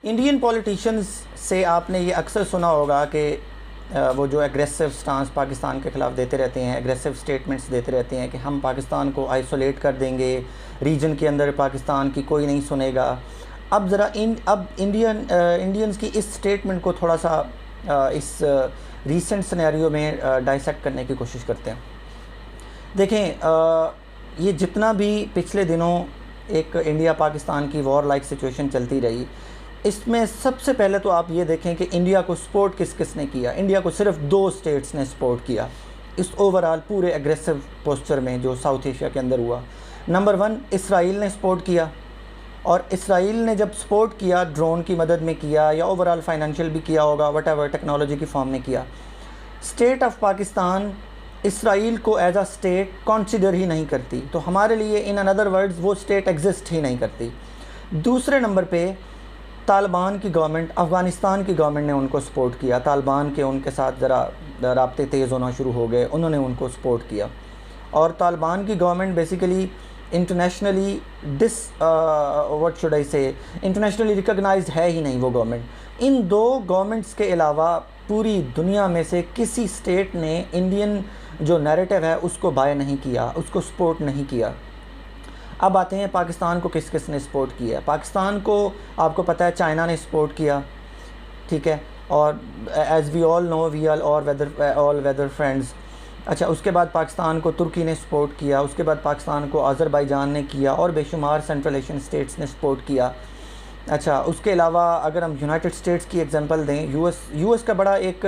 Indian politicians से आपने ये अक्सर सुना होगा कि वो जो एग्रेसिव स्टांस पाकिस्तान के ख़िलाफ़ देते रहते हैं, एग्रेसिव स्टेटमेंट्स देते रहते हैं कि हम पाकिस्तान को आइसोलेट कर देंगे, रीजन के अंदर पाकिस्तान की कोई नहीं सुनेगा। अब ज़रा इंडियंस की इस स्टेटमेंट को थोड़ा सा इस रीसेंट सिनेरियो में डाइसेक्ट करने की कोशिश करते हैं। देखें, ये जितना भी पिछले दिनों एक इंडिया पाकिस्तान की वॉर लाइक सिचुएशन चलती रही, इसमें सबसे पहले तो आप ये देखें कि इंडिया को सपोर्ट किस किस ने किया। इंडिया को सिर्फ 2 स्टेट्स ने सपोर्ट किया इस ओवरऑल पूरे एग्रेसिव पोस्चर में जो साउथ एशिया के अंदर हुआ। नंबर 1 इसराइल ने सपोर्ट किया, और इसराइल ने जब सपोर्ट किया ड्रोन की मदद में किया या ओवरऑल फाइनेंशियल भी किया होगा, वट टेक्नोलॉजी की फॉर्म में किया। स्टेट ऑफ पाकिस्तान इसराइल को एज अ स्टेट कंसिडर ही नहीं करती, तो हमारे लिए इन अनदर वर्ड्स वो स्टेट एग्जिस्ट ही नहीं करती। दूसरे नंबर पे तालिबान की गवर्नमेंट, अफ़गानिस्तान की गवर्नमेंट ने उनको सपोर्ट किया। तालिबान के उनके साथ ज़रा राब्ते तेज़ होना शुरू हो गए, उन्होंने उनको सपोर्ट किया। और तालिबान की government basically internationally internationally recognised है ही नहीं वो गवर्नमेंट। इन 2 गवर्नमेंट्स के अलावा पूरी दुनिया में से किसी स्टेट ने इंडियन जो नैरेटिव है उसको बाय नहीं किया, उसको सपोर्ट नहीं किया। अब आते हैं पाकिस्तान को किस किस ने सपोर्ट किया। पाकिस्तान को आपको पता है चाइना ने सपोर्ट किया, ठीक है, और as we all know we are all weather friends. अच्छा, उसके बाद पाकिस्तान को तुर्की ने सपोर्ट किया, उसके बाद पाकिस्तान को अज़रबैजान ने किया, और बेशुमार सेंट्रल एशियन स्टेट्स ने सपोर्ट किया। अच्छा, उसके अलावा अगर हम यूनाइटेड स्टेट्स की एग्जांपल दें, यूएस का बड़ा एक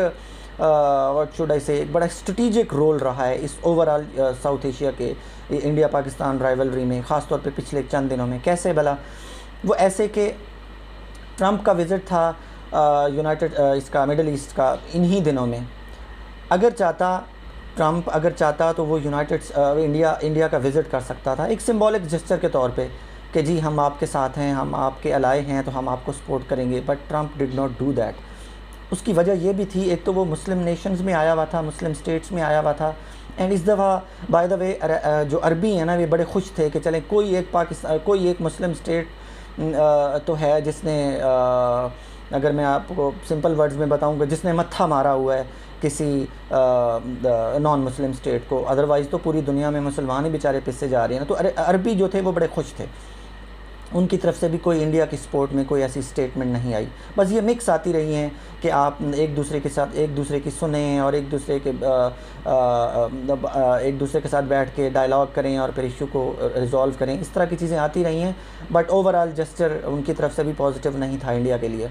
एक बड़ा स्ट्रेटिजिक रोल रहा है इस ओवरऑल साउथ एशिया के इंडिया पाकिस्तान राइवलरी में, ख़ास तौर पे पिछले चंद दिनों में। कैसे भला? वो ऐसे कि ट्रंप का विज़िट था इसका मिडल ईस्ट का इन्हीं दिनों में। ट्रंप अगर चाहता तो वो इंडिया का विज़िट कर सकता था एक सिंबॉलिक जेस्चर के तौर पे कि जी हम आपके साथ हैं, हम आपके अलाए हैं, तो हम आपको सपोर्ट करेंगे। But Trump did not do that. उसकी वजह ये भी थी, एक तो वो मुस्लिम नेशंस में आया हुआ था, मुस्लिम स्टेट्स में आया हुआ था। एंड इस दफ़ा बाय द वे जो अरबी हैं ना, वे बड़े खुश थे कि चलें कोई एक मुस्लिम स्टेट तो है जिसने अगर मैं आपको सिंपल वर्ड्स में बताऊंगा, जिसने मत्था मारा हुआ है किसी नॉन मुस्लिम स्टेट को। अदरवाइज़ तो पूरी दुनिया में मुसलमान ही बेचारे पिससे जा रहे हैं ना। तो अरबी जो थे वो बड़े खुश थे, उनकी तरफ से भी कोई इंडिया की सपोर्ट में कोई ऐसी स्टेटमेंट नहीं आई। बस ये मिक्स आती रही हैं कि आप एक दूसरे के साथ एक दूसरे की सुनें और एक दूसरे के साथ बैठ के डायलॉग करें और फिर इशू को रिजॉल्व करें। इस तरह की चीज़ें आती रही हैं, बट ओवरऑल जेस्चर उनकी तरफ से भी पॉजिटिव नहीं था इंडिया के लिए।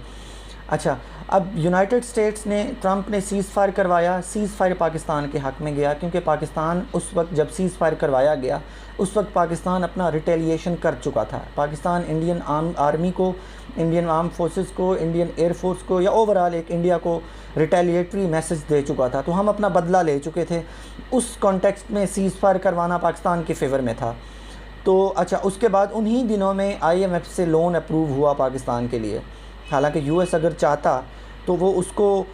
अच्छा, अब यूनाइटेड स्टेट्स ने, ट्रंप ने सीज़ फायर करवाया। सीज़ फायर पाकिस्तान के हक़ में गया, क्योंकि पाकिस्तान उस वक्त जब सीज़ फायर करवाया गया उस वक्त पाकिस्तान अपना रिटेलिएशन कर चुका था। पाकिस्तान इंडियन आर्मी को, इंडियन आर्म फोर्सेस को, इंडियन एयर फोर्स को या ओवरऑल एक इंडिया को रिटेलिएटरी मैसेज दे चुका था। तो हम अपना बदला ले चुके थे। उस कॉन्टेक्स्ट में सीज़ फायर करवाना पाकिस्तान के फेवर में था। तो अच्छा, उसके बाद उन्हीं दिनों में IMF से लोन अप्रूव हुआ पाकिस्तान के लिए। हालांकि US अगर चाहता तो वो उसको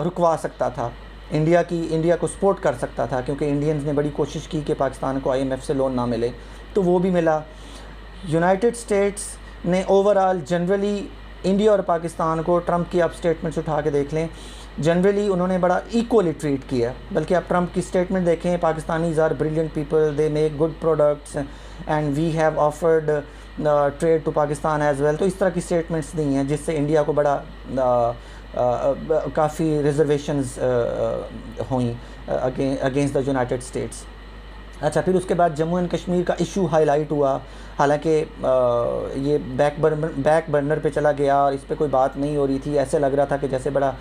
रुकवा सकता था, इंडिया को सपोर्ट कर सकता था, क्योंकि इंडियंस ने बड़ी कोशिश की कि पाकिस्तान को IMF से लोन ना मिले, तो वो भी मिला। यूनाइटेड स्टेट्स ने ओवरऑल जनरली इंडिया और पाकिस्तान को, ट्रंप की आप स्टेटमेंट्स उठा के देख लें, जनरली उन्होंने बड़ा इक्वली ट्रीट किया। बल्कि आप ट्रंप की स्टेटमेंट देखें, Pakistanis are brilliant people, they make good products and we have offered trade to Pakistan as well. तो इस तरह की स्टेटमेंट्स दी हैं जिससे इंडिया को बड़ा काफ़ी रिजर्वेशंस हुई अगेंस्ट द यूनाइटेड स्टेट्स। अच्छा, फिर उसके बाद जम्मू एंड कश्मीर का इशू हाईलाइट हुआ। हालांकि ये बैक बर्नर पे चला गया और इस पे कोई बात नहीं हो रही थी। ऐसे लग रहा था कि जैसे बड़ा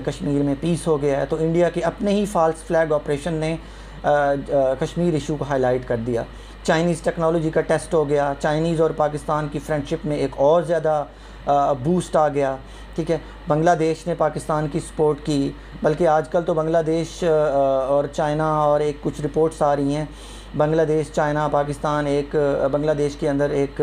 कश्मीर में पीस हो गया है। तो इंडिया के अपने ही फॉल्स फ्लैग ऑपरेशन ने कश्मीर इशू को हाईलाइट कर दिया। चाइनीज़ टेक्नोलॉजी का टेस्ट हो गया। चाइनीज़ और पाकिस्तान की फ्रेंडशिप में एक और ज़्यादा बूस्ट आ गया। ठीक है, बांग्लादेश ने पाकिस्तान की सपोर्ट की, बल्कि आजकल तो बांग्लादेश और चाइना, और एक कुछ रिपोर्ट्स आ रही हैं बांग्लादेश, चाइना, पाकिस्तान बांग्लादेश के अंदर एक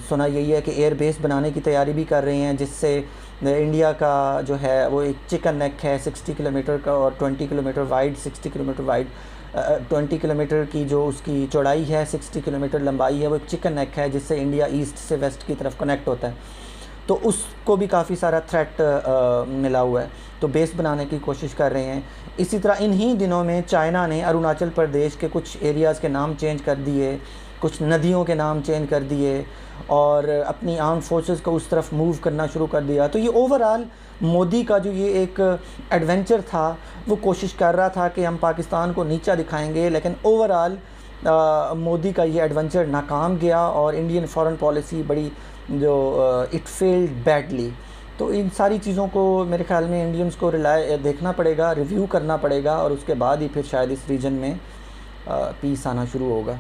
सुना यही है कि एयर बेस बनाने की तैयारी भी कर रहे हैं, जिससे इंडिया का जो है वो एक चिकन नेक है 60 किलोमीटर का और 20 kilometre wide, 60 kilometre wide, 20 kilometre की जो उसकी चौड़ाई है, 60 किलोमीटर लंबाई है, वो एक चिकन नेक है जिससे इंडिया ईस्ट से वेस्ट की तरफ कनेक्ट होता है। तो उसको भी काफ़ी सारा थ्रेट मिला हुआ है, तो बेस बनाने की कोशिश कर रहे हैं। इसी तरह इन्हीं दिनों में चाइना ने अरुणाचल प्रदेश के कुछ एरियाज़ के नाम चेंज कर दिए, कुछ नदियों के नाम चेंज कर दिए और अपनी आर्म फोर्सेस को उस तरफ मूव करना शुरू कर दिया। तो ये ओवरऑल मोदी का जो ये एक एडवेंचर था, वो कोशिश कर रहा था कि हम पाकिस्तान को नीचा दिखाएंगे, लेकिन ओवरऑल मोदी का ये एडवेंचर नाकाम गया और इंडियन फॉरेन पॉलिसी बड़ी जो इट फेल्ड बैडली। तो इन सारी चीज़ों को मेरे ख्याल में इंडियंस को देखना पड़ेगा, रिव्यू करना पड़ेगा और उसके बाद ही फिर शायद इस रीजन में पीस आना शुरू होगा।